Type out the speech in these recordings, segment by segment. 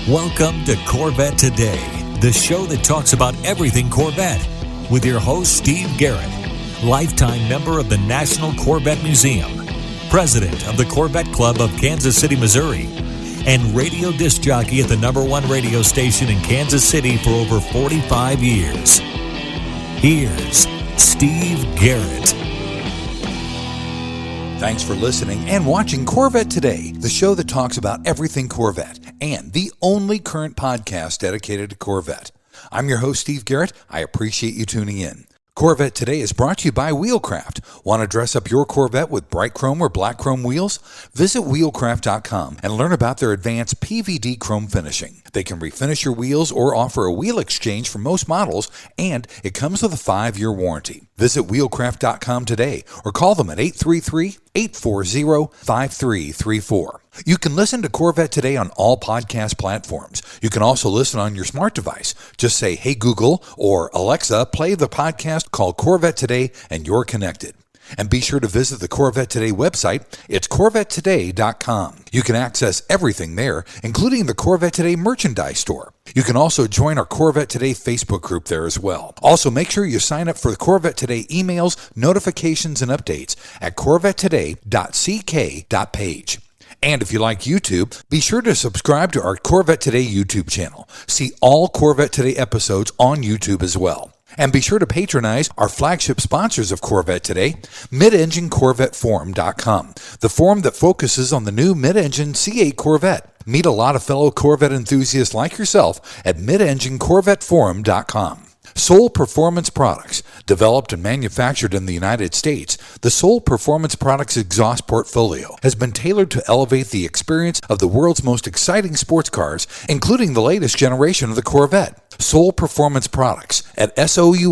Welcome to Corvette Today, the show that talks about everything Corvette, with your host, Steve Garrett, lifetime member of the National Corvette Museum, president of the Corvette Club of Kansas City, Missouri, and radio disc jockey at the #1 radio station in Kansas City for over 45 years. Here's Steve Garrett. Thanks for listening and watching Corvette Today, the show that talks about everything Corvette, and the only current podcast dedicated to Corvette. I'm your host, Steve Garrett. I appreciate you tuning in. Corvette Today is brought to you by Wheelcraft. Want to dress up your Corvette with bright chrome or black chrome wheels? Visit wheelcraft.com and learn about their advanced PVD chrome finishing. They can refinish your wheels or offer a wheel exchange for most models, and it comes with a 5-year warranty. Visit wheelcraft.com today or call them at 833-840-5334. You can listen to Corvette Today on all podcast platforms. You can also listen on your smart device. Just say, "Hey Google," or "Alexa, play the podcast called Corvette Today," and you're connected. And be sure to visit the Corvette Today website. It's CorvetteToday.com. You can access everything there, including the Corvette Today merchandise store. You can also join our Corvette Today Facebook group there as well. Also, make sure you sign up for the Corvette Today emails, notifications, and updates at CorvetteToday.ck.page. And if you like YouTube, be sure to subscribe to our Corvette Today YouTube channel. See all Corvette Today episodes on YouTube as well. And be sure to patronize our flagship sponsors of Corvette Today, MidEngineCorvetteForum.com, the forum that focuses on the new mid-engine C8 Corvette. Meet a lot of fellow Corvette enthusiasts like yourself at MidEngineCorvetteForum.com. Soul Performance Products. Developed and manufactured in the United States, the Soul Performance Products exhaust portfolio has been tailored to elevate the experience of the world's most exciting sports cars, including the latest generation of the Corvette. Soul Performance Products at SOULPP.com,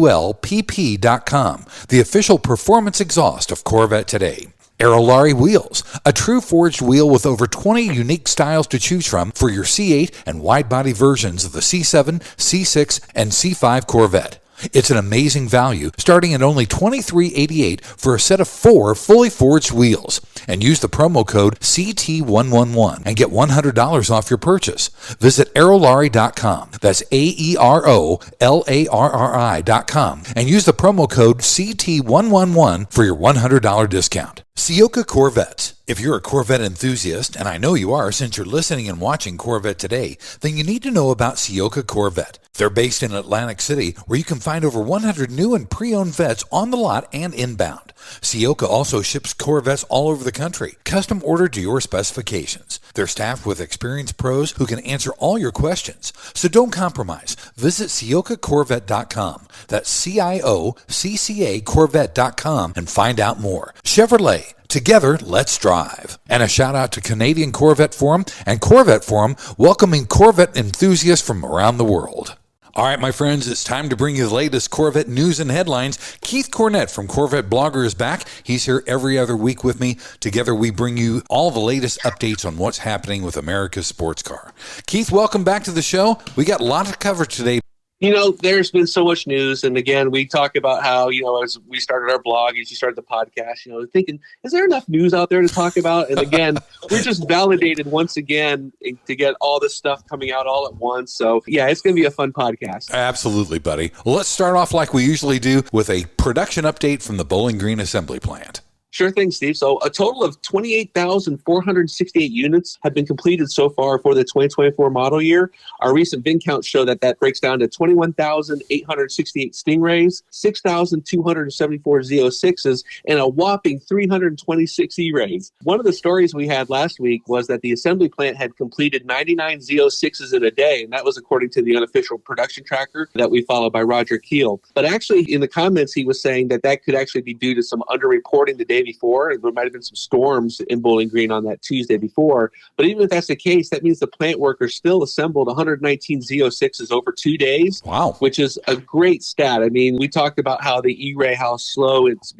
the official performance exhaust of Corvette Today. Aerolarri Wheels, a true forged wheel with over 20 unique styles to choose from for your C8 and wide-body versions of the C7, C6, and C5 Corvette. It's an amazing value, starting at only $23.88 for a set of 4 fully forged wheels. And use the promo code CT111 and get $100 off your purchase. Visit Aerolarri.com. That's AEROLARRI.com. And use the promo code CT111 for your $100 discount. Ciocca Corvettes. If you're a Corvette enthusiast, and I know you are since you're listening and watching Corvette Today, then you need to know about Ciocca Corvette. They're based in Atlantic City, where you can find over 100 new and pre-owned vets on the lot and inbound. Ciocca also ships Corvettes all over the country, custom ordered to your specifications. They're staffed with experienced pros who can answer all your questions. So don't compromise. Visit CioccaCorvette.com. That's CIOCCA Corvette.com and find out more. Chevrolet. Together, let's drive. And a shout out to Canadian Corvette Forum and Corvette Forum, welcoming Corvette enthusiasts from around the world. All right, my friends, it's time to bring you the latest Corvette news and headlines. Keith Cornett from CorvetteBlogger is back. He's here every other week with me. Together, we bring you all the latest updates on what's happening with America's sports car. Keith, welcome back to the show. We got a lot to cover today. You know, there's been so much news. And again, we talk about how, as we started our blog, as you started the podcast, thinking, is there enough news out there to talk about? And again, we're just validated once again to get all this stuff coming out all at once. So, yeah, it's going to be a fun podcast. Absolutely, buddy. Well, let's start off like we usually do with a production update from the Bowling Green assembly plant. Sure thing, Steve. So a total of 28,468 units have been completed so far for the 2024 model year. Our recent VIN counts show that breaks down to 21,868 Stingrays, 6,274 Z06s, and a whopping 326 E-Rays. One of the stories we had last week was that the assembly plant had completed 99 Z06s in a day, and that was according to the unofficial production tracker that we follow by Roger Keel. But actually, in the comments, he was saying that could actually be due to some underreporting the day before. There might have been some storms in Bowling Green on that Tuesday before. But even if that's the case, that means the plant workers still assembled 119 Z06s over 2 days. Wow. Which is a great stat. I mean, we talked about how the E-Ray, how slow it's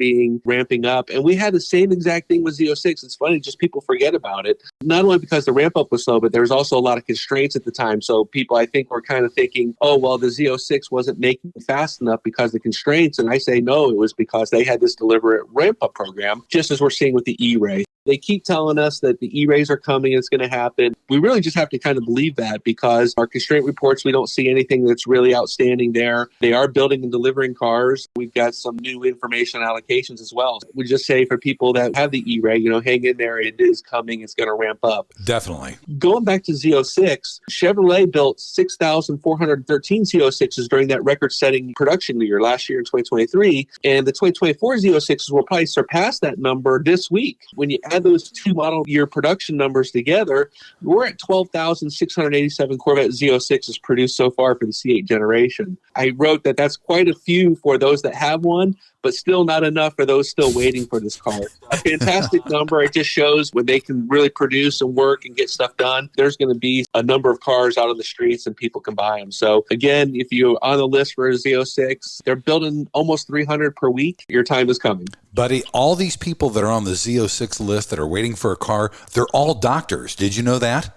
ramping up. And we had the same exact thing with Z06. It's funny, just people forget about it. Not only because the ramp up was slow, but there was also a lot of constraints at the time. So people, I think, were kind of thinking, oh, well, the Z06 wasn't making it fast enough because of the constraints. And I say, no, it was because they had this deliberate ramp up program, just as we're seeing with the E-Ray. They keep telling us that the E-rays are coming, it's going to happen. We really just have to kind of believe that because our constraint reports, we don't see anything that's really outstanding there. They are building and delivering cars. We've got some new information allocations as well. We just say for people that have the E-ray, hang in there. It is coming. It's going to ramp up. Definitely. Going back to Z06, Chevrolet built 6,413 Z06s during that record-setting production year last year in 2023. And the 2024 Z06s will probably surpass that number this week. When you add those two model year production numbers together, we're at 12,687 Corvette Z06s produced so far for the C8 generation. I wrote that that's quite a few for those that have one, but still not enough for those still waiting for this car. A fantastic number. It just shows when they can really produce and work and get stuff done, there's going to be a number of cars out on the streets and people can buy them. So again, if you're on the list for a Z06, they're building almost 300 per week. Your time is coming. Buddy, all these people that are on the Z06 list that are waiting for a car, they're all doctors. Did you know that?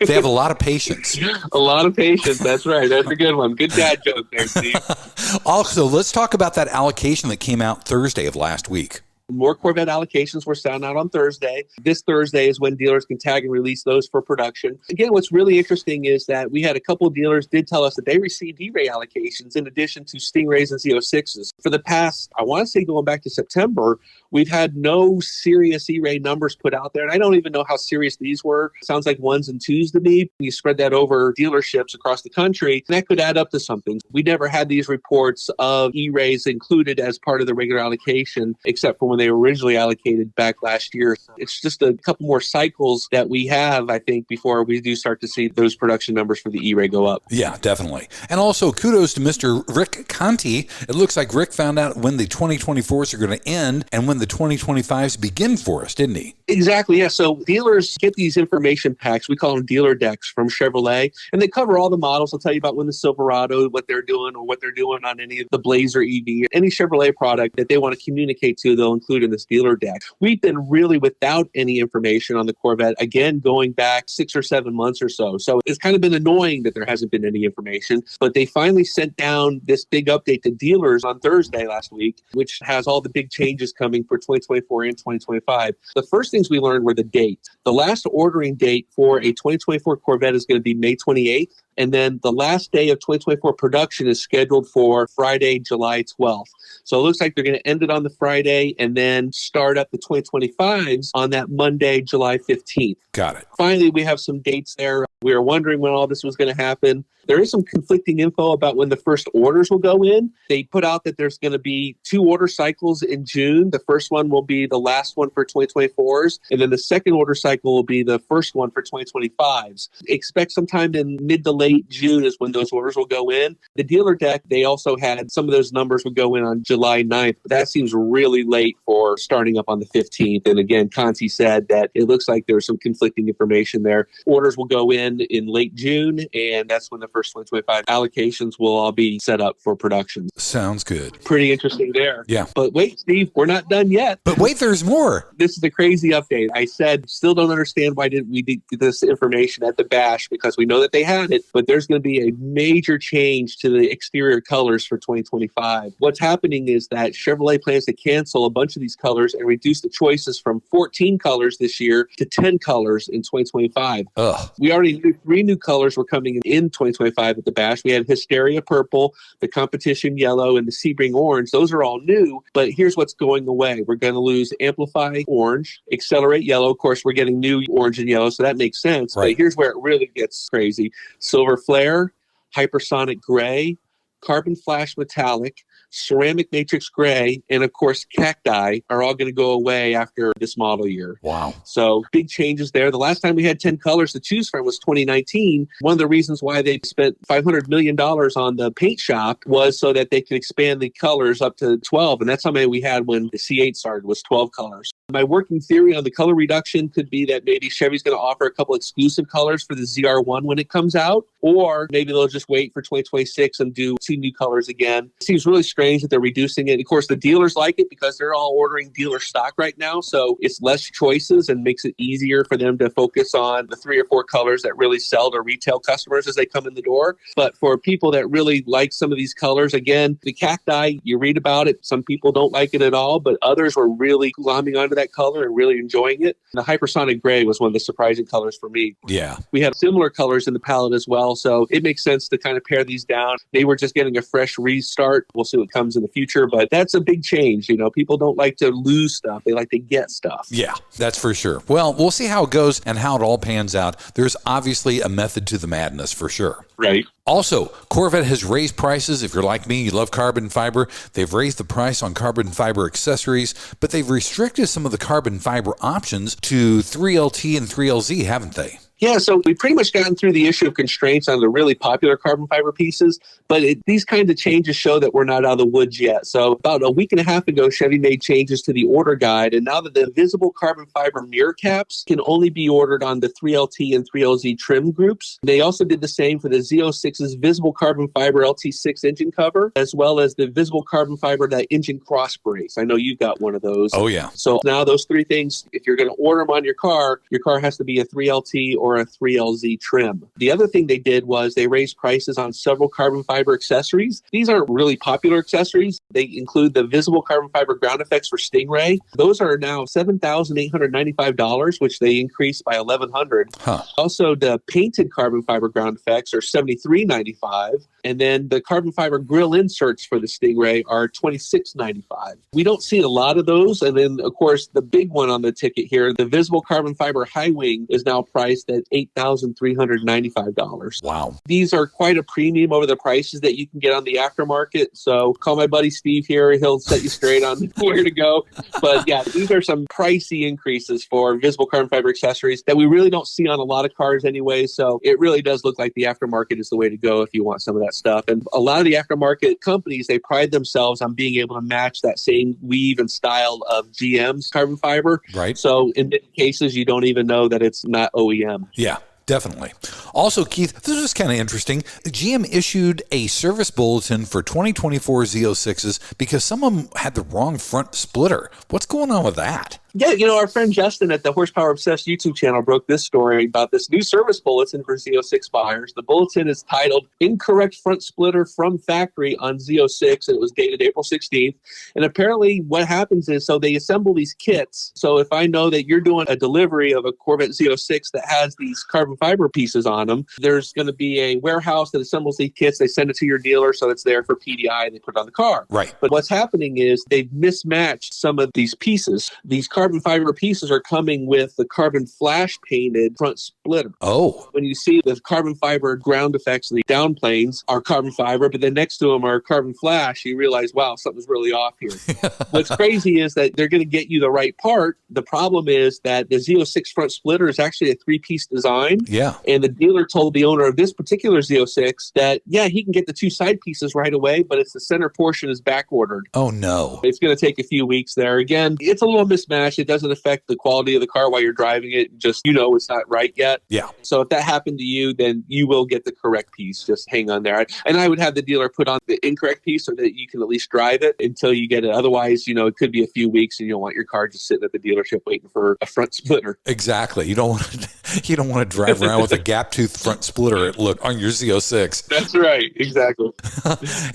They have a lot of patience. A lot of patience. That's right. That's a good one. Good dad joke there, Steve. Also, let's talk about that allocation that came out Thursday of last week. More Corvette allocations were sent out on Thursday. This Thursday is when dealers can tag and release those for production. Again, what's really interesting is that we had a couple of dealers did tell us that they received E-ray allocations in addition to Stingrays and Z06s. For the past, I want to say going back to September, we've had no serious E-ray numbers put out there. And I don't even know how serious these were. Sounds like ones and twos to me. You spread that over dealerships across the country, and that could add up to something. We never had these reports of E-rays included as part of the regular allocation, except for when they were originally allocated back last year. It's just a couple more cycles that we have, I think, before we do start to see those production numbers for the E-ray go up. Yeah, definitely. And also kudos to Mr. Rick Conti. It looks like Rick found out when the 2024s are going to end and when the 2025s begin for us, didn't he? Exactly, yeah. So dealers get these information packs. We call them dealer decks from Chevrolet, and they cover all the models. They'll tell you about when the Silverado, what they're doing, or what they're doing on any of the Blazer EV, any Chevrolet product that they want to communicate to, they'll include in this dealer deck. We've been really without any information on the Corvette, again, going back 6 or 7 months or so. So it's kind of been annoying that there hasn't been any information, but they finally sent down this big update to dealers on Thursday last week, which has all the big changes coming for 2024 and 2025. The first things we learned were the dates. The last ordering date for a 2024 Corvette is going to be May 28th. And then the last day of 2024 production is scheduled for Friday, July 12th. So it looks like they're going to end it on the Friday and then start up the 2025s on that Monday, July 15th. Got it. Finally, we have some dates there. We were wondering when all this was going to happen. There is some conflicting info about when the first orders will go in. They put out that there's going to be 2 order cycles in June. The first one will be the last one for 2024s, and then the second order cycle will be the first one for 2025s. Expect sometime in mid to late June is when those orders will go in. The dealer deck, they also had some of those numbers would go in on July 9th, but that seems really late for starting up on the 15th. And again, Conti said that it looks like there's some conflicting information there. Orders will go in late June, and that's when the first 2025 allocations will all be set up for production. Sounds good. Pretty interesting there. Yeah. But wait, Steve, we're not done yet. But wait, there's more. This is a crazy update. I said, still don't understand why didn't we get this information at the bash, because we know that they had it, but there's going to be a major change to the exterior colors for 2025. What's happening is that Chevrolet plans to cancel a bunch of these colors and reduce the choices from 14 colors this year to 10 colors in 2025. Ugh. We already knew 3 new colors were coming in 2025 at the bash. We had Hysteria Purple, the Competition Yellow, and the Sebring Orange. Those are all new, but here's what's going away. We're going to lose Amplify Orange, Accelerate Yellow. Of course, we're getting new orange and yellow, so that makes sense. Right. But here's where it really gets crazy. Silver Flare, Hypersonic Gray, Carbon Flash Metallic, Ceramic Matrix Gray, and of course Cacti are all going to go away after this model year. Wow. So big changes there. The last time we had 10 colors to choose from was 2019. One of the reasons why they spent $500 million on the paint shop was so that they could expand the colors up to 12. And that's how many we had when the C8 started, was 12 colors. My working theory on the color reduction could be that maybe Chevy's going to offer a couple exclusive colors for the ZR1 when it comes out, or maybe they'll just wait for 2026 and do 2 new colors again. It seems really strange that they're reducing it. Of course, the dealers like it because they're all ordering dealer stock right now, so it's less choices and makes it easier for them to focus on the 3 or 4 colors that really sell to retail customers as they come in the door. But for people that really like some of these colors, again, the Cacti, you read about it, some people don't like it at all, but others were really glomming onto that color and really enjoying it. The hypersonic gray was one of the surprising colors for me. Yeah. We had similar colors in the palette as well, so it makes sense to kind of pair these down. They were just getting a fresh restart. We'll see what comes in the future, but that's a big change. People don't like to lose stuff. They like to get stuff. Yeah, that's for sure. Well, we'll see how it goes and how it all pans out. There's obviously a method to the madness for sure. Right. Also, Corvette has raised prices. If you're like me, you love carbon fiber. They've raised the price on carbon fiber accessories, but they've restricted some of the carbon fiber options to 3LT and 3LZ, haven't they? Yeah, so we've pretty much gotten through the issue of constraints on the really popular carbon fiber pieces, but these kinds of changes show that we're not out of the woods yet. So about a week and a half ago, Chevy made changes to the order guide, and now that the visible carbon fiber mirror caps can only be ordered on the 3LT and 3LZ trim groups. They also did the same for the Z06's visible carbon fiber LT6 engine cover, as well as the visible carbon fiber that engine cross brace. I know you've got one of those. Oh, yeah. So now those three things, if you're going to order them on your car has to be a 3LT or a 3LZ trim. The other thing they did was they raised prices on several carbon fiber accessories. These aren't really popular accessories. They include the visible carbon fiber ground effects for Stingray. Those are now $7,895, which they increased by $1,100. Huh. Also, the painted carbon fiber ground effects are $73.95. And then the carbon fiber grill inserts for the Stingray are $26.95. We don't see a lot of those. And then, of course, the big one on the ticket here, the visible carbon fiber high wing is now priced at $8,395. Wow. These are quite a premium over the prices that you can get on the aftermarket. So call my buddy Steve here. He'll set you straight on where to go. But yeah, these are some pricey increases for visible carbon fiber accessories that we really don't see on a lot of cars anyway. So it really does look like the aftermarket is the way to go if you want some of that stuff. And a lot of the aftermarket companies, they pride themselves on being able to match that same weave and style of GM's carbon fiber. Right. So in many cases, you don't even know that it's not OEM. Yeah. Definitely. Also, Keith, this was kind of interesting. GM issued a service bulletin for 2024 Z06s because some of them had the wrong front splitter. What's going on with that? Yeah, our friend Justin at the Horsepower Obsessed YouTube channel broke this story about this new service bulletin for Z06 buyers. The bulletin is titled Incorrect Front Splitter from Factory on Z06, and it was dated April 16th. And apparently what happens is, so they assemble these kits. So if I know that you're doing a delivery of a Corvette Z06 that has these carbon fiber pieces on them, there's going to be a warehouse that assembles these kits. They send it to your dealer, so it's there for PDI, and they put it on the car. Right. But what's happening is they've mismatched some of these pieces. These carbon fiber pieces are coming with the carbon flash painted front splitter. Oh. When you see the carbon fiber ground effects, the down planes are carbon fiber, but then next to them are carbon flash, you realize, wow, something's really off here. What's crazy is that they're going to get you the right part. The problem is that the Z06 front splitter is actually a three-piece design. Yeah. And the dealer told the owner of this particular Z06 that, yeah, he can get the two side pieces right away, but it's the center portion is back ordered. Oh, no. It's going to take a few weeks there. Again, it's a little mismatched. It doesn't affect the quality of the car while you're driving it. Just, it's not right yet. Yeah. So if that happened to you, then you will get the correct piece. Just hang on there. And I would have the dealer put on the incorrect piece so that you can at least drive it until you get it. Otherwise, it could be a few weeks and you don't want your car just sitting at the dealership waiting for a front splitter. Exactly. You don't want to drive around with a gap tooth front splitter on your Z06. That's right. Exactly.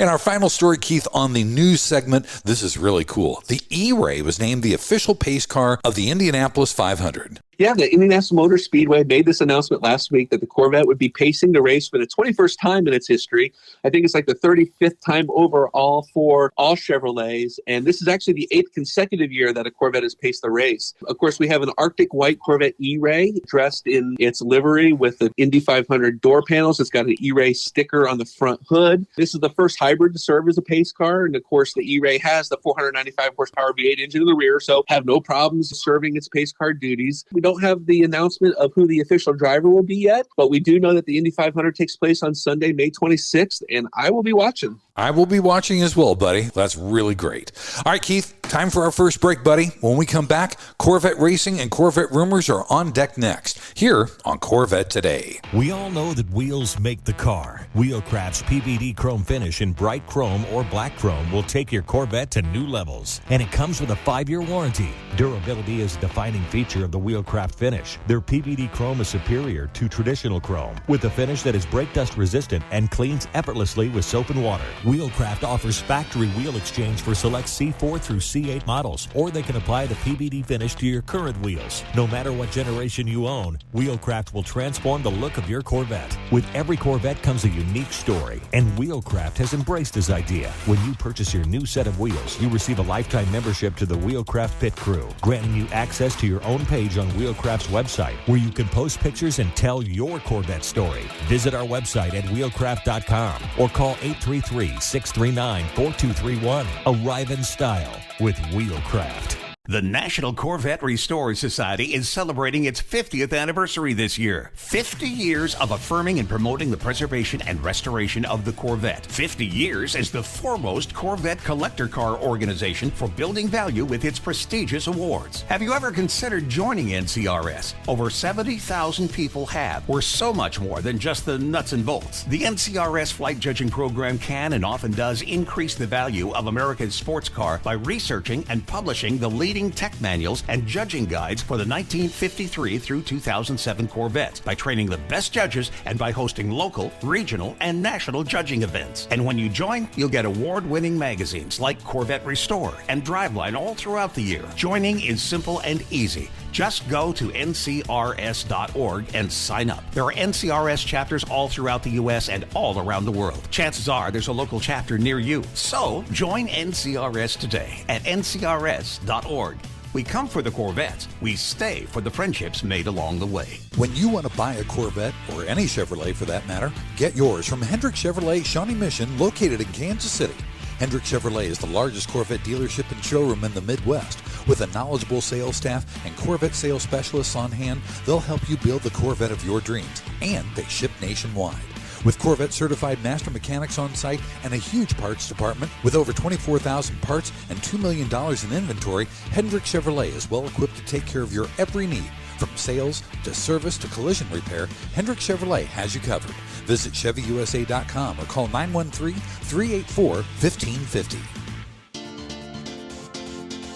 And our final story, Keith, on the news segment, this is really cool. The E-Ray was named the official pace car of the Indianapolis 500. Yeah, the Indianapolis Motor Speedway made this announcement last week that the Corvette would be pacing the race for the 21st time in its history. I think it's like the 35th time overall for all Chevrolets. And this is actually the 8th consecutive year that a Corvette has paced the race. Of course, we have an Arctic white Corvette E-Ray dressed in its livery with the Indy 500 door panels. It's got an E-Ray sticker on the front hood. This is the first hybrid to serve as a pace car. And of course, the E-Ray has the 495 horsepower V8 engine in the rear, so have no problems serving its pace car duties. We don't have the announcement of who the official driver will be yet, but we do know that the Indy 500 takes place on Sunday, May 26th, and I will be watching. I will be watching as well, buddy. That's really great. All right, Keith, time for our first break, buddy. When we come back, Corvette racing and Corvette rumors are on deck next. here on Corvette Today. We all know that wheels make the car. Wheelcraft's PVD chrome finish in bright chrome or black chrome will take your Corvette to new levels. And it comes with a 5-year warranty. Durability is a defining feature of the Wheelcraft finish. Their PVD chrome is superior to traditional chrome, with a finish that is brake dust resistant and cleans effortlessly with soap and water. Wheelcraft offers factory wheel exchange for select C4 through C8 models, or they can apply the PVD finish to your current wheels. No matter what generation you own, Wheelcraft will transform the look of your Corvette. With every Corvette comes a unique story, and Wheelcraft has embraced this idea. When you purchase your new set of wheels, you receive a lifetime membership to the Wheelcraft Pit Crew, granting you access to your own page on Wheelcraft's website, where you can post pictures and tell your Corvette story. Visit our website at wheelcraft.com or call 833-639-4231. Arrive in style with Wheelcraft. The National Corvette Restored Society is celebrating its 50th anniversary this year. 50 years of affirming and promoting the preservation and restoration of the Corvette. 50 years as the foremost Corvette collector car organization for building value with its prestigious awards. Have you ever considered joining NCRS? Over 70,000 people have. We're so much more than just the nuts and bolts. The NCRS flight judging program can and often does increase the value of America's sports car by researching and publishing the leading tech manuals and judging guides for the 1953 through 2007 Corvettes, by training the best judges, and by hosting local, regional, and national judging events. And when you join, you'll get award-winning magazines like Corvette Restore and Driveline all throughout the year. Joining is simple and easy. Just go to ncrs.org and sign up. There are NCRS chapters all throughout the U.S. and all around the world. Chances are there's a local chapter near you. So join NCRS today at ncrs.org. We come for the Corvettes. We stay for the friendships made along the way. When you want to buy a Corvette, or any Chevrolet for that matter, get yours from Hendrick Chevrolet Shawnee Mission, located in Kansas City. Hendrick Chevrolet is the largest Corvette dealership and showroom in the Midwest. With a knowledgeable sales staff and Corvette sales specialists on hand, they'll help you build the Corvette of your dreams, and they ship nationwide. With Corvette certified master mechanics on site and a huge parts department with over 24,000 parts and $2 million in inventory, Hendrick Chevrolet is well equipped to take care of your every need. From sales to service to collision repair, Hendrick Chevrolet has you covered. Visit ChevyUSA.com or call 913-384-1550.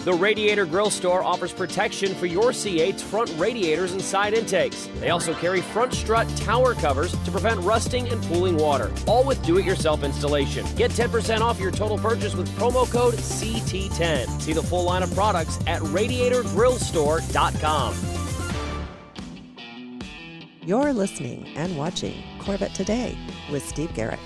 The Radiator Grill Store offers protection for your C8's front radiators and side intakes. They also carry front strut tower covers to prevent rusting and pooling water, all with do-it-yourself installation. Get 10% off your total purchase with promo code CT10. See the full line of products at radiatorgrillstore.com. You're listening and watching Corvette Today with Steve Garrett.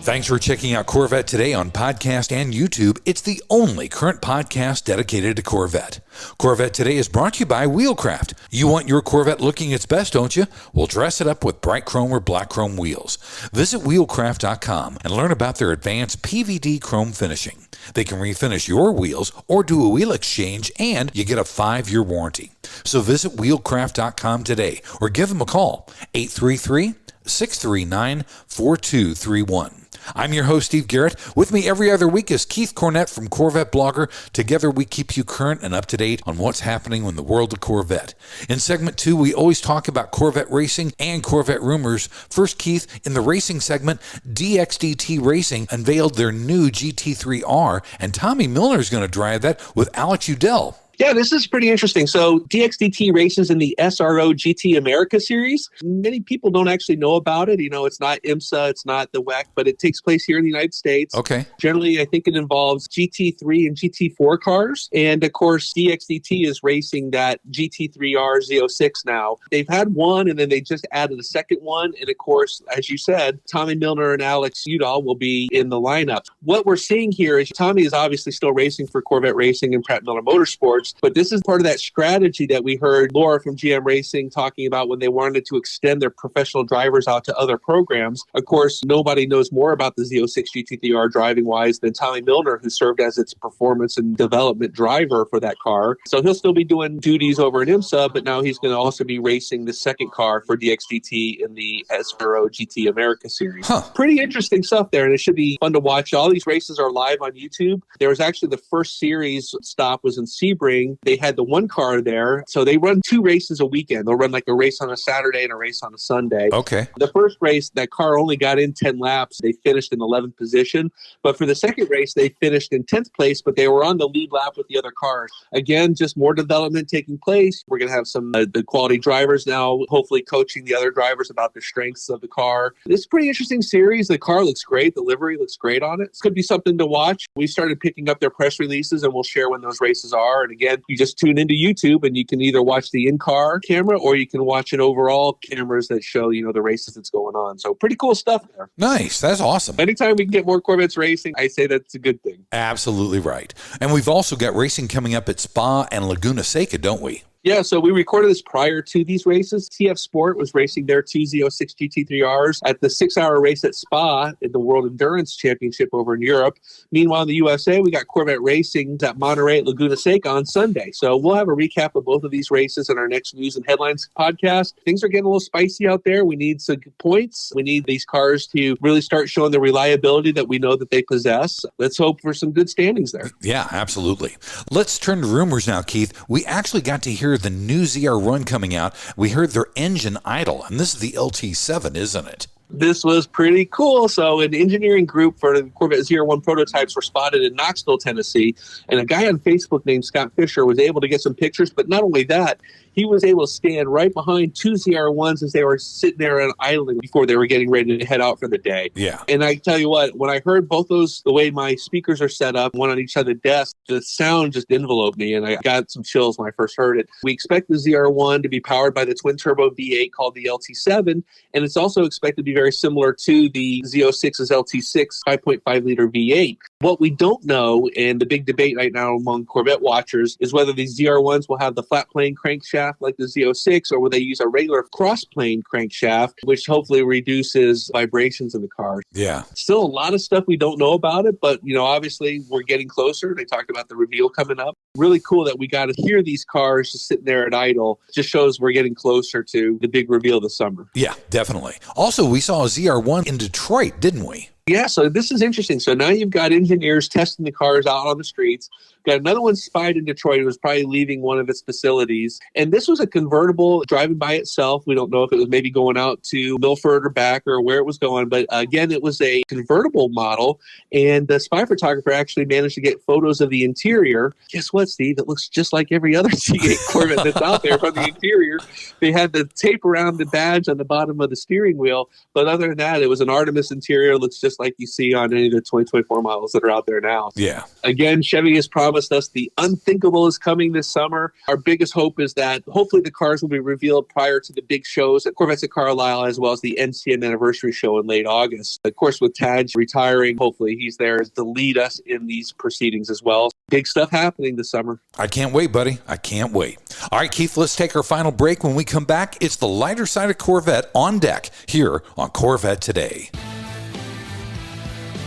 Thanks for checking out Corvette Today on podcast and YouTube. It's the only current podcast dedicated to Corvette. Corvette Today is brought to you by Wheelcraft. You want your Corvette looking its best, don't you? Well, dress it up with bright chrome or black chrome wheels. Visit wheelcraft.com and learn about their advanced PVD chrome finishing. They can refinish your wheels or do a wheel exchange, and you get a 5-year warranty. So visit wheelcraft.com today or give them a call, 833-639-4231. I'm your host, Steve Garrett. With me every other week is Keith Cornett from CorvetteBlogger. Together, we keep you current and up to date on what's happening in the world of Corvette. In segment 2, we always talk about Corvette racing and Corvette rumors. First, Keith, in the racing segment, DXDT Racing unveiled their new GT3R, and Tommy Milner is going to drive that with Alex Udell. Yeah, this is pretty interesting. So DXDT races in the SRO GT America series. Many people don't actually know about it. You know, it's not IMSA, it's not the WEC, but it takes place here in the United States. Okay. Generally, I think it involves GT3 and GT4 cars. And of course, DXDT is racing that GT3R Z06 now. They've had one, and then they just added a second one. And of course, as you said, Tommy Milner and Alex Udall will be in the lineup. What we're seeing here is Tommy is obviously still racing for Corvette Racing and Pratt Miller Motorsports. But this is part of that strategy that we heard Laura from GM Racing talking about when they wanted to extend their professional drivers out to other programs. Of course, nobody knows more about the Z06 GT3R driving-wise than Tommy Milner, who served as its performance and development driver for that car. So he'll still be doing duties over at IMSA, but now he's going to also be racing the second car for DXDT in the SRO GT America series. Pretty interesting stuff there, and it should be fun to watch. All these races are live on YouTube. There was actually the first series stop was in Sebring, Nurburgring, they had the one car there. So they run 2 races a weekend. They'll run like a race on a Saturday and a race on a Sunday. Okay. The first race, that car only got in 10 laps. They finished in 11th position. But for the second race, they finished in 10th place, but they were on the lead lap with the other cars. Again, just more development taking place. We're going to have some the quality drivers now, hopefully coaching the other drivers about the strengths of the car. It's a pretty interesting series. The car looks great. The livery looks great on it. It's going to be something to watch. We started picking up their press releases, and we'll share when those races are. And again, you just tune into YouTube, and you can either watch the in-car camera or you can watch it overall cameras that show, the races that's going on. So pretty cool stuff there. Nice. That's awesome. Anytime we can get more Corvettes racing, I say that's a good thing. Absolutely right. And we've also got racing coming up at Spa and Laguna Seca, don't we? Yeah, so we recorded this prior to these races. TF Sport was racing their 2 Z06 GT3Rs at the 6-hour race at Spa in the World Endurance Championship over in Europe. Meanwhile, in the USA, we got Corvette Racing at Monterey at Laguna Seca on Sunday. So we'll have a recap of both of these races in our next News and Headlines podcast. Things are getting a little spicy out there. We need some points. We need these cars to really start showing the reliability that we know that they possess. Let's hope for some good standings there. Yeah, absolutely. Let's turn to rumors now, Keith. We actually got to hear the new ZR1 coming out. We heard their engine idle, and this is the LT7, isn't it? This was pretty cool. So an engineering group for the Corvette ZR1 prototypes were spotted in Knoxville, Tennessee, and a guy on Facebook named Scott Fisher was able to get some pictures, but not only that, he was able to stand right behind 2 ZR1s as they were sitting there and idling before they were getting ready to head out for the day. Yeah. And I tell you what, when I heard both those, the way my speakers are set up, one on each side of the desk, the sound just enveloped me, and I got some chills when I first heard it. We expect the ZR1 to be powered by the twin-turbo V8 called the LT7, and it's also expected to be very similar to the Z06's LT6 5.5-liter V8. What we don't know, and the big debate right now among Corvette watchers, is whether these ZR1s will have the flat plane crankshaft like the Z06, or will they use a regular cross-plane crankshaft, which hopefully reduces vibrations in the car. Yeah. Still a lot of stuff we don't know about it, but, obviously we're getting closer. They talked about the reveal coming up. Really cool that we got to hear these cars just sitting there at idle. Just shows we're getting closer to the big reveal this summer. Yeah, definitely. Also, we saw a ZR1 in Detroit, didn't we? Yeah, so this is interesting. So now you've got engineers testing the cars out on the streets. Got another one spied in Detroit. It was probably leaving one of its facilities. And this was a convertible driving by itself. We don't know if it was maybe going out to Milford or back or where it was going. But again, it was a convertible model. And the spy photographer actually managed to get photos of the interior. Guess what, Steve? It looks just like every other C8 Corvette that's out there from the interior. They had the tape around the badge on the bottom of the steering wheel. But other than that, it was an Artemis interior. It looks just like you see on any of the 2024 models that are out there now. Yeah. Again, Chevy has promised us the unthinkable is coming this summer. Our biggest hope is that hopefully the cars will be revealed prior to the big shows at Corvettes at Carlisle, as well as the NCM anniversary show in late August. Of course, with Tadge retiring, hopefully he's there to lead us in these proceedings as well. Big stuff happening this summer. I can't wait, buddy. I can't wait. All right, Keith, let's take our final break. When we come back, it's the lighter side of Corvette on deck here on Corvette Today.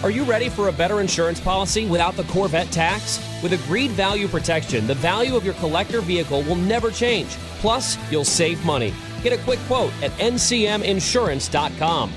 Are you ready for a better insurance policy without the Corvette tax? With Agreed Value Protection, the value of your collector vehicle will never change. Plus, you'll save money. Get a quick quote at ncminsurance.com.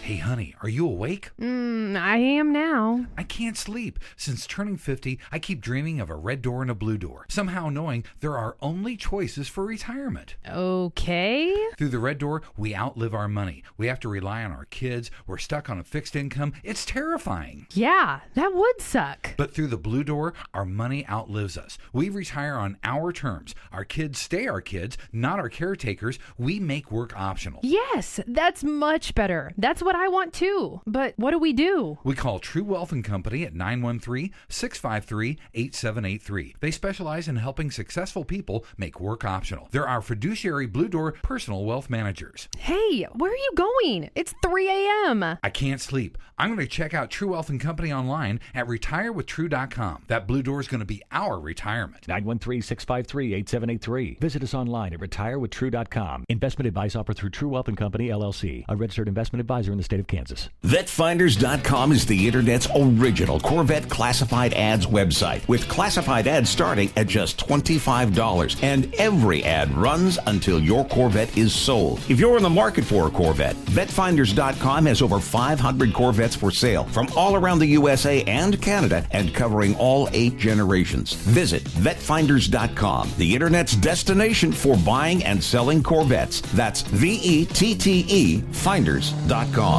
Hey, honey, are you awake? I am now. I can't sleep. Since turning 50, I keep dreaming of a red door and a blue door, somehow knowing there are only choices for retirement. Okay. Through the red door, we outlive our money. We have to rely on our kids. We're stuck on a fixed income. It's terrifying. Yeah, that would suck. But through the blue door, our money outlives us. We retire on our terms. Our kids stay our kids, not our caretakers. We make work optional. Yes, that's much better. That's what I want too. But what do we do? We call True Wealth & Company at 913-653-8783. They specialize in helping successful people make work optional. They're our fiduciary Blue Door personal wealth managers. Hey, where are you going? It's 3 a.m. I can't sleep. I'm going to check out True Wealth & Company online at retirewithtrue.com. That Blue Door is going to be our retirement. 913-653-8783. Visit us online at retirewithtrue.com. Investment advice offered through True Wealth & Company, LLC, a registered investment advisor in the the state of Kansas. VetFinders.com is the Internet's original Corvette classified ads website, with classified ads starting at just $25. And every ad runs until your Corvette is sold. If you're in the market for a Corvette, VetFinders.com has over 500 Corvettes for sale from all around the USA and Canada, and covering all 8 generations. Visit VetFinders.com, the Internet's destination for buying and selling Corvettes. That's VETTE Finders.com.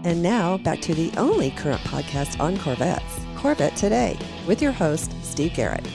And now back to the only current podcast on Corvettes, Corvette Today, with your host, Steve Garrett.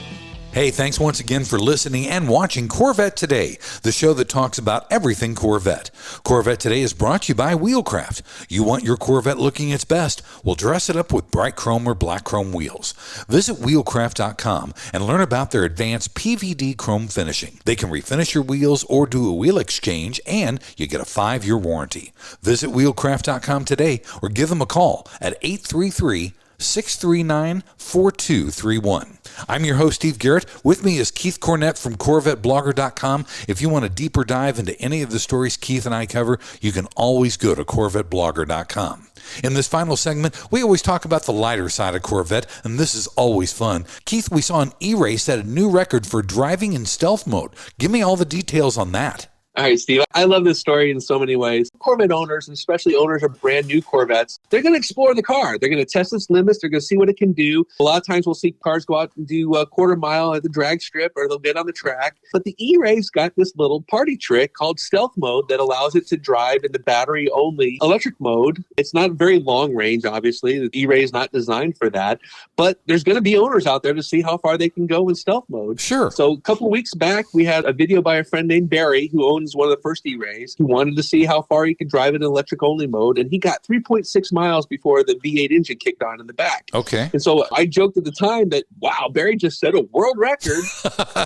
Hey, thanks once again for listening and watching Corvette Today, the show that talks about everything Corvette. Corvette Today is brought to you by Wheelcraft. You want your Corvette looking its best? Well, dress it up with bright chrome or black chrome wheels. Visit wheelcraft.com and learn about their advanced PVD chrome finishing. They can refinish your wheels or do a wheel exchange, and you get a 5-year warranty. Visit wheelcraft.com today or give them a call at 833-639-4231. I'm your host, Steve Garrett. With me is Keith Cornett from CorvetteBlogger.com. If you want a deeper dive into any of the stories Keith and I cover, you can always go to CorvetteBlogger.com. In this final segment, we always talk about the lighter side of Corvette, and this is always fun. Keith, we saw an E-Race set a new record for driving in stealth mode. Give me all the details on that. All right, Steve, I love this story in so many ways. Corvette owners, and especially owners of brand new Corvettes, they're going to explore the car. They're going to test its limits. They're going to see what it can do. A lot of times we'll see cars go out and do a quarter mile at the drag strip, or they'll get on the track. But the E-Race got this little party trick called stealth mode that allows it to drive in the battery-only electric mode. It's not very long range, obviously. The E-Ray is not designed for that. But there's going to be owners out there to see how far they can go in stealth mode. Sure. So a couple of weeks back, we had a video by a friend named Barry, who owns one of the first E-Rays. He wanted to see how far he could drive in electric-only mode, and he got 3.6 miles before the V8 engine kicked on in the back. Okay. And so I joked at the time that, wow, Barry just set a world record.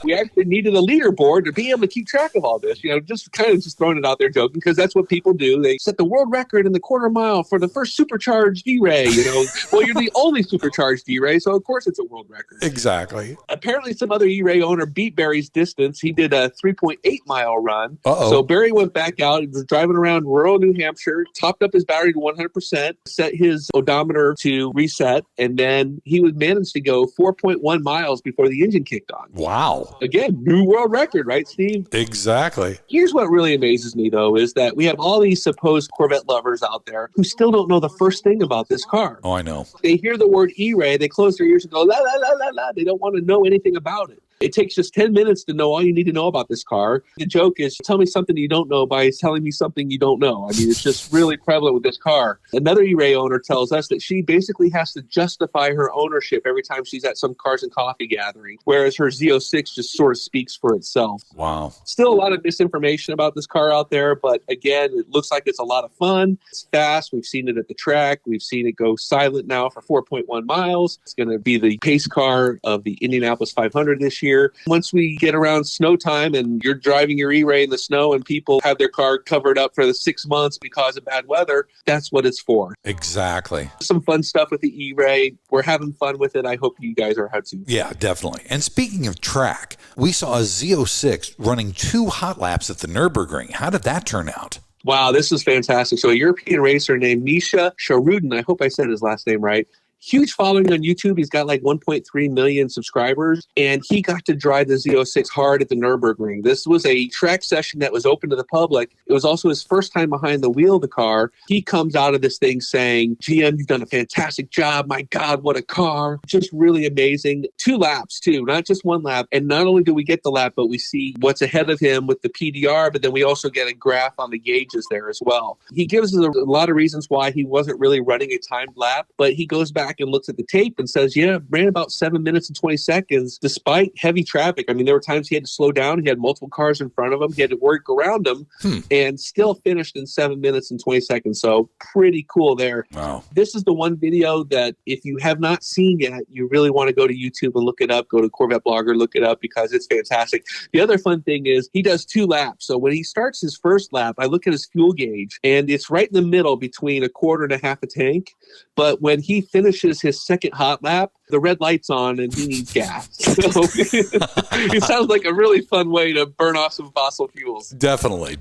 We actually needed a leaderboard to be able to keep track of all this. You know, just kind of just throwing it out there joking, because that's what people do. They set the world record in the quarter mile for the first supercharged E-Ray. You know, well, you're the only supercharged E-Ray, so of course it's a world record. Exactly. Apparently, some other E-Ray owner beat Barry's distance. He did a 3.8-mile run. Uh-oh. So Barry went back out. He was driving around rural New Hampshire, topped up his battery to 100%, set his odometer to reset, and then he would manage to go 4.1 miles before the engine kicked on. Wow. Again, new world record, right, Steve? Exactly. Here's what really amazes me, though, is that we have all these supposed Corvette lovers out there who still don't know the first thing about this car. Oh, I know. They hear the word E-Ray, they close their ears and go, la, la, la, la, la. They don't want to know anything about it. It takes just 10 minutes to know all you need to know about this car. The joke is, tell me something you don't know by telling me something you don't know. I mean, it's just really prevalent with this car. Another E-Ray owner tells us that she basically has to justify her ownership every time she's at some Cars and Coffee gathering, whereas her Z06 just sort of speaks for itself. Wow. Still a lot of misinformation about this car out there, but again, it looks like it's a lot of fun. It's fast. We've seen it at the track. We've seen it go silent now for 4.1 miles. It's going to be the pace car of the Indianapolis 500 this year. Once we get around snow time and you're driving your E-Ray in the snow and people have their car covered up for the 6 months because of bad weather, that's what it's for. Exactly. Some fun stuff with the E-Ray. We're having fun with it. I hope you guys are too. Yeah, definitely. And speaking of track, we saw a Z06 running 2 hot laps at the Nurburgring. How did that turn out? Wow, this is fantastic. So a European racer named Misha Sharudin, I hope I said his last name right, huge following on YouTube. He's got like 1.3 million subscribers, and he got to drive the Z06 hard at the Nurburgring. This was a track session that was open to the public. It was also his first time behind the wheel of the car. He comes out of this thing saying, GM, you've done a fantastic job. My God, what a car. Just really amazing. 2 laps, too, not just 1 lap. And not only do we get the lap, but we see what's ahead of him with the PDR, but then we also get a graph on the gauges there as well. He gives us a lot of reasons why he wasn't really running a timed lap, but he goes back and looks at the tape and says, yeah, ran about 7 minutes and 20 seconds despite heavy traffic. I mean, there were times he had to slow down. He had multiple cars in front of him. He had to work around them and still finished in 7 minutes and 20 seconds. So pretty cool there. Wow. This is the one video that if you have not seen yet, you really want to go to YouTube and look it up. Go to CorvetteBlogger, look it up because it's fantastic. The other fun thing is he does 2 laps. So when he starts his first lap, I look at his fuel gauge and it's right in the middle between a quarter and a half a tank. But when he finishes finishes his second hot lap, the red light's on and he needs gas. So it sounds like a really fun way to burn off some fossil fuels. Definitely.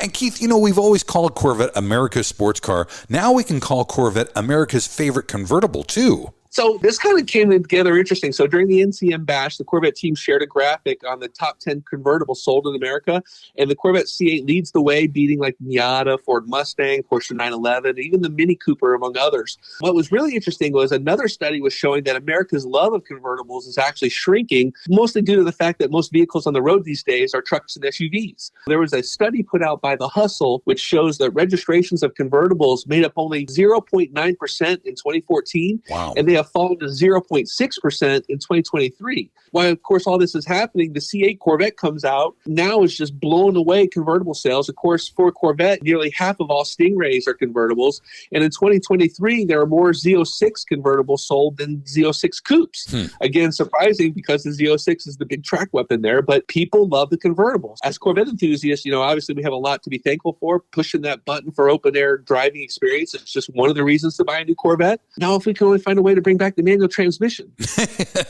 And Keith, we've always called Corvette America's sports car. Now we can call Corvette America's favorite convertible too. So this kind of came together interesting. So during the NCM Bash, the Corvette team shared a graphic on the top 10 convertibles sold in America. And the Corvette C8 leads the way, beating like Miata, Ford Mustang, Porsche 911, even the Mini Cooper, among others. What was really interesting was another study was showing that America's love of convertibles is actually shrinking, mostly due to the fact that most vehicles on the road these days are trucks and SUVs. There was a study put out by The Hustle, which shows that registrations of convertibles made up only 0.9% in 2014. Wow. And they have fallen to 0.6% in 2023. While, of course, all this is happening, the C8 Corvette comes out, now is just blowing away convertible sales. Of course, for Corvette, nearly half of all Stingrays are convertibles. And in 2023, there are more Z06 convertibles sold than Z06 coupes. Again, surprising because the Z06 is the big track weapon there, but people love the convertibles. As Corvette enthusiasts, obviously we have a lot to be thankful for. Pushing that button for open air driving experience, it's just one of the reasons to buy a new Corvette. Now, if we can only find a way to bring back the manual transmission.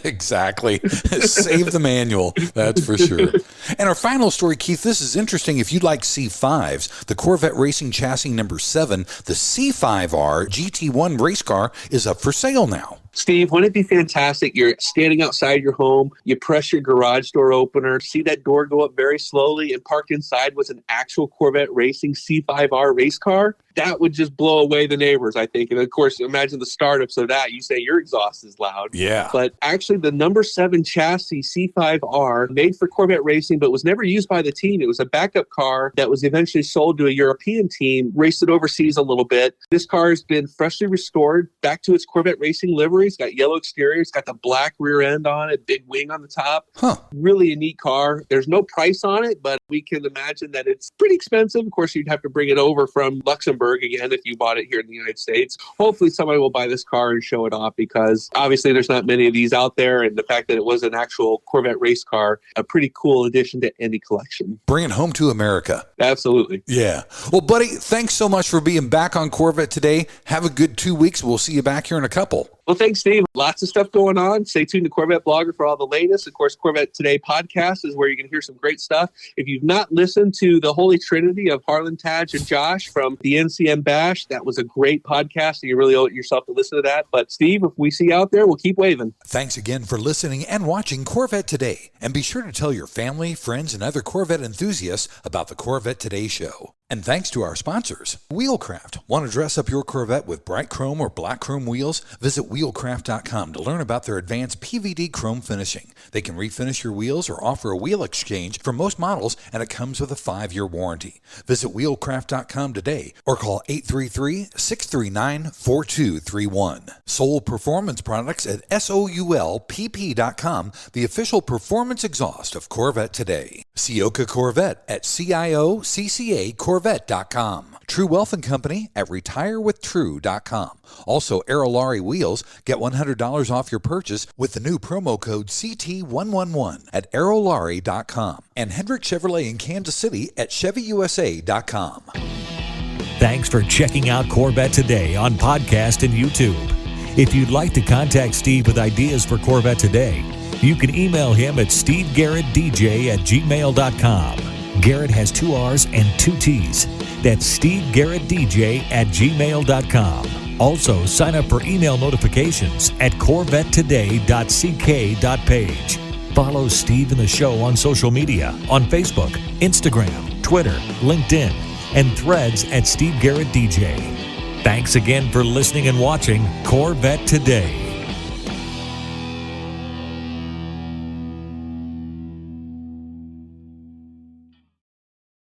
Exactly. Save the manual, that's for sure. And our final story, Keith, this is interesting. If you like C5s, the Corvette Racing Chassis number 7, the C5R GT1 race car is up for sale now. Steve, wouldn't it be fantastic? You're standing outside your home, you press your garage door opener, see that door go up very slowly, and parked inside was an actual Corvette Racing C5R race car? That would just blow away the neighbors, I think. And of course, imagine the startups of that. You say your exhaust is loud. Yeah. But actually, the number 7 chassis C5R, made for Corvette Racing, but was never used by the team. It was a backup car that was eventually sold to a European team, raced it overseas a little bit. This car has been freshly restored back to its Corvette Racing livery. It's got yellow exterior. It's got the black rear end on it, big wing on the top. Really a neat car. There's no price on it, but we can imagine that it's pretty expensive. Of course, you'd have to bring it over from Luxembourg again if you bought it here in the United States. Hopefully somebody will buy this car and show it off, because obviously there's not many of these out there, and the fact that it was an actual Corvette race car, a pretty cool addition to any collection. Bring it home to America. Absolutely. Yeah. Well, buddy, thanks so much for being back on Corvette Today. Have a good 2 weeks. We'll see you back here in a couple. Well, thanks, Steve. Lots of stuff going on. Stay tuned to CorvetteBlogger for all the latest. Of course, Corvette Today podcast is where you can hear some great stuff. If you've not listened to the Holy Trinity of Harlan, Tadge, and Josh from the NCM Bash, that was a great podcast, and you really owe it yourself to listen to that. But, Steve, if we see you out there, we'll keep waving. Thanks again for listening and watching Corvette Today. And be sure to tell your family, friends, and other Corvette enthusiasts about the Corvette Today show. And thanks to our sponsors, Wheelcraft. Want to dress up your Corvette with bright chrome or black chrome wheels? Visit wheelcraft.com to learn about their advanced PVD chrome finishing. They can refinish your wheels or offer a wheel exchange for most models, and it comes with a 5-year warranty. Visit wheelcraft.com today or call 833-639-4231. Soul Performance Products at SOULPP.com, the official performance exhaust of Corvette Today. Ciocca Corvette at CIOCCA-Corvette.com. True Wealth and Company at RetireWithTrue.com. Also, Aerolarri Wheels. Get $100 off your purchase with the new promo code CT111 at Aerolarri.com. And Hendrick Chevrolet in Kansas City at ChevyUSA.com. Thanks for checking out Corvette Today on podcast and YouTube. If you'd like to contact Steve with ideas for Corvette Today, you can email him at stevegarrettdj@gmail.com. Garrett has 2 R's and 2 T's. That's stevegarrettdj@gmail.com. Also, sign up for email notifications at corvettetoday.ck.page. Follow Steve and the show on social media on Facebook, Instagram, Twitter, LinkedIn, and Threads at Steve Garrett DJ. Thanks again for listening and watching Corvette Today.